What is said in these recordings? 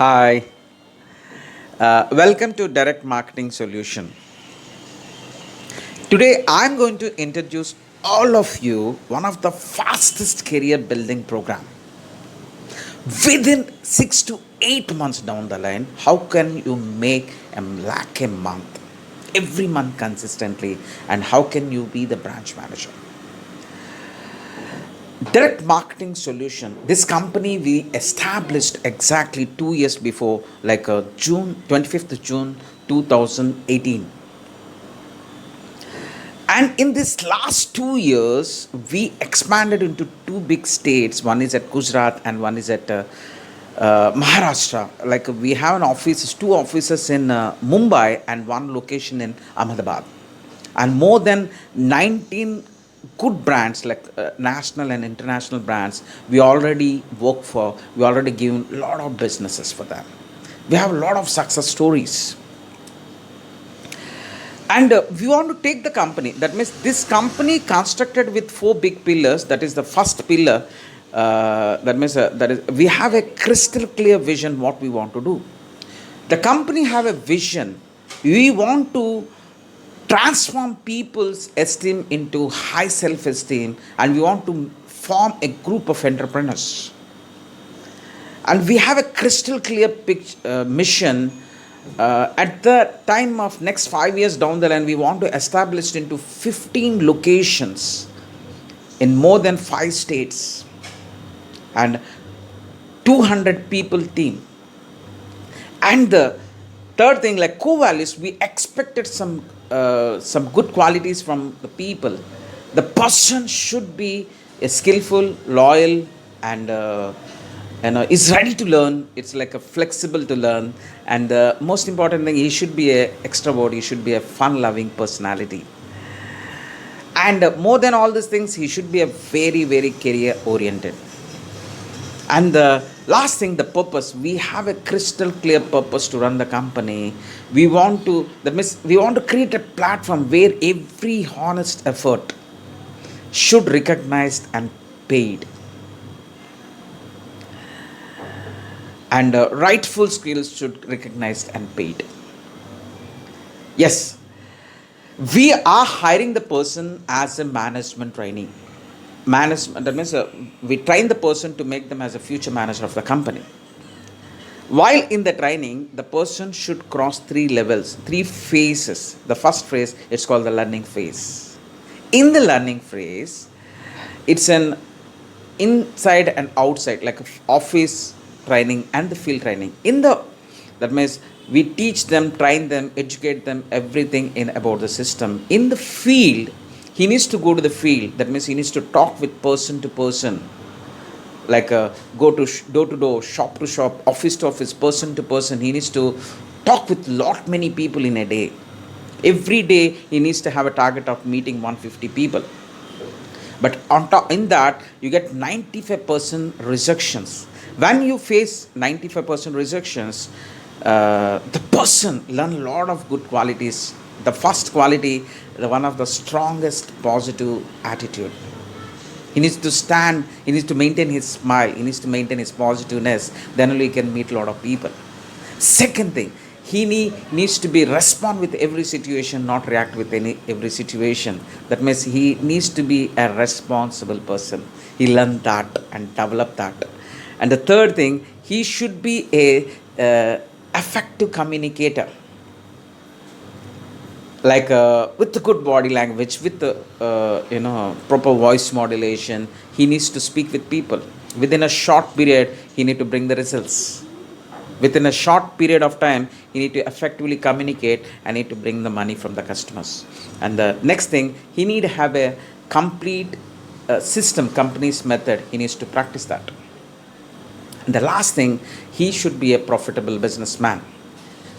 Hi, welcome to Direct Marketing Solution. Today I'm going to introduce all of you one of the fastest career building program. Within 6 to 8 months down the line, how can you make a lakh a month, every month consistently, and how can you be the branch manager? Direct Marketing Solution, this company we established exactly 2 years before, like June 25th June 2018. And in this last 2 years, we expanded into two big states. One is at Gujarat and one is at Maharashtra. Like we have an office, two offices in Mumbai and one location in Ahmedabad. And more than 19 good brands like national and international brands we already work for. We already given a lot of businesses for them. We have a lot of success stories. And we want to take the company, that means this company constructed with four big pillars. That is the first pillar. That means that is we have a crystal clear vision what we want to do. The company have a vision. We want to transform people's esteem into high self esteem, and we want to form a group of entrepreneurs. And we have a crystal clear mission. At the time of next 5 years down the line, we want to establish into 15 locations in more than 5 states and 200 people team. And the third thing, like core values, we expected some good qualities from the people. The person should be a skillful, loyal, and is ready to learn. It's like a flexible to learn, and the most important thing, he should be a extrovert. He should be a fun-loving personality, and more than all these things, he should be a very career-oriented. And the last thing, the purpose. We have a crystal clear purpose to run the company. We want to, that means we want to create a platform where every honest effort should recognized and paid, and rightful skills should recognized and paid. Yes, we are hiring the person as a management trainee. Management, that means we train the person to make them as a future manager of the company. While in the training, the person should cross three levels, three phases. The first phase, it's called the learning phase. In the learning phase, it's an inside and outside, like office training and the field training. That means we teach them, train them, educate them, everything in about the system. In the field, he needs to go to the field. That means he needs to talk with person to person, like go to door to door, shop to shop, office to office, person to person. He needs to talk with lot many people in a day. Every day he needs to have a target of meeting 150 people. But on top in that, you get 95% rejections. When you face 95% rejections, the person learn a lot of good qualities. The first quality, the one of the strongest positive attitude. He needs to stand, he needs to maintain his smile, he needs to maintain his positiveness, then only he can meet a lot of people. Second thing, needs to be respond with every situation, not react with every situation. That means he needs to be a responsible person. He learned that and developed that. And the third thing, he should be a effective communicator, like with the good body language, with the proper voice modulation. He needs to speak with people. Within a short period, he need to bring the results. Within a short period of time, he need to effectively communicate and need to bring the money from the customers. And the next thing, he need to have a complete system, company's method. He needs to practice that. And the last thing, he should be a profitable businessman.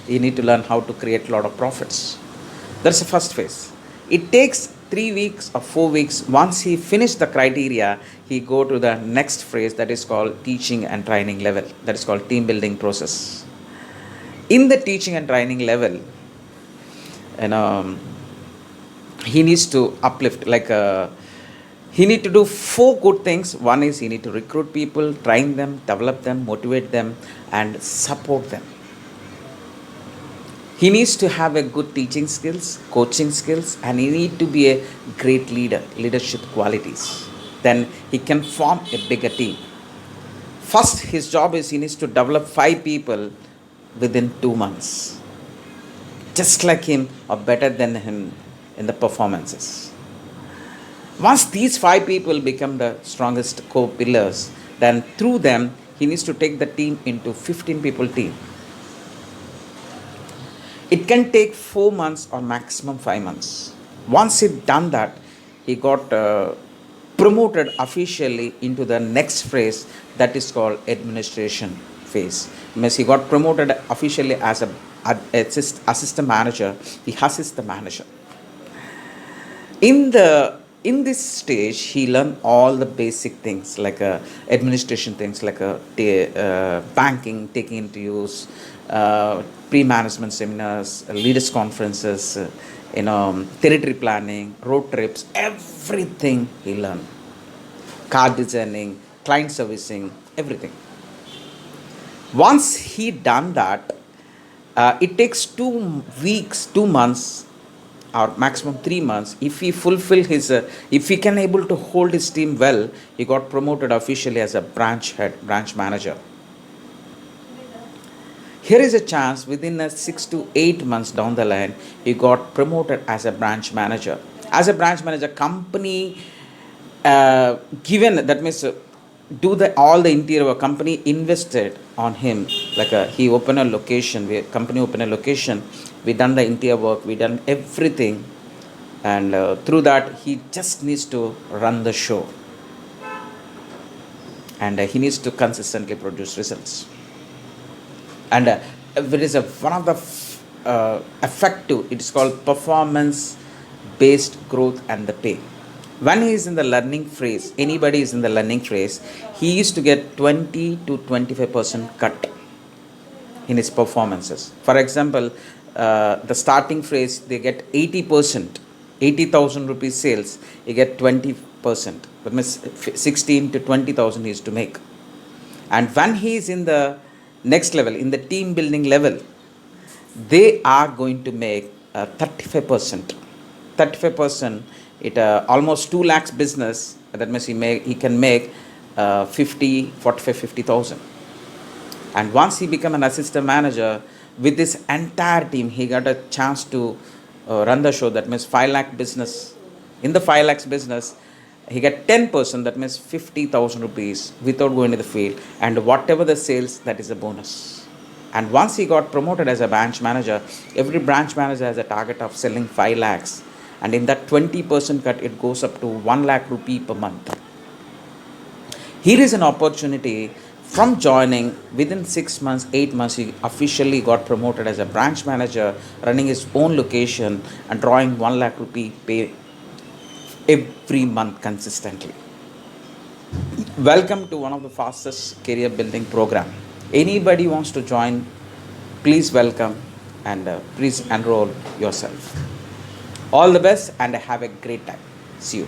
He need to learn how to create a lot of profits. That's the first phase. It takes 3 weeks or 4 weeks. Once he finished the criteria, he go to the next phase, that is called teaching and training level. That is called team building process. In the teaching and training level, he needs to uplift, like He need to do four good things. One is he need to recruit people, train them, develop them, motivate them, and support them. He needs to have a good teaching skills, coaching skills, and he need to be a great leader, leadership qualities. Then he can form a bigger team. First, his job is he needs to develop 5 people within 2 months, just like him or better than him in the performances. Once these 5 people become the strongest core pillars, then through them he needs to take the team into 15 people team. It can take 4 months or maximum 5 months. Once he done that, he got promoted officially into the next phase, that is called administration phase. Means he got promoted officially as a assistant manager. He assists the manager. In this stage, he learned all the basic things like administration things like banking, taking into use, pre-management seminars, leaders conferences, territory planning, road trips, everything he learned. Card designing, client servicing, everything. Once he done that, it takes 2 weeks, 2 months, or maximum 3 months. If he fulfill his, if he can able to hold his team well, he got promoted officially as a branch head, branch manager. Here is a chance within 6 to 8 months down the line, he got promoted as a branch manager. As a branch manager, company given, that means do the all the interior work, company invested on him, like he opened a location, company opened a location, we done the interior work, we done everything, and through that he just needs to run the show, and he needs to consistently produce results. And there is one of the effective, it is called performance based growth and the pay. When he is in the learning phase, anybody is in the learning phase, he used to get 20 to 25% cut in his performances. For example, the starting phase, they get 80%, 80,000 rupees sales, he get 20%. That means 16 to 20,000 he is to make. And when he is in the next level, in the team building level, they are going to make 35%. 35%, it almost 2 lakhs business, that means he can make 50,000. And once he become an assistant manager, with this entire team, he got a chance to run the show, that means 5 lakh business. In the 5 lakhs business, he get 10%, that means 50,000 rupees without going to the field, and whatever the sales, that is a bonus. And once he got promoted as a branch manager, every branch manager has a target of selling 5 lakhs, and in that 20% cut, it goes up to 1 lakh rupee per month. Here is an opportunity. From joining, within 6 months, 8 months, he officially got promoted as a branch manager, running his own location and drawing 1 lakh rupee pay every month consistently. Welcome to one of the fastest career building program. Anybody wants to join, please welcome, and please enroll yourself. All the best and have a great time. See you.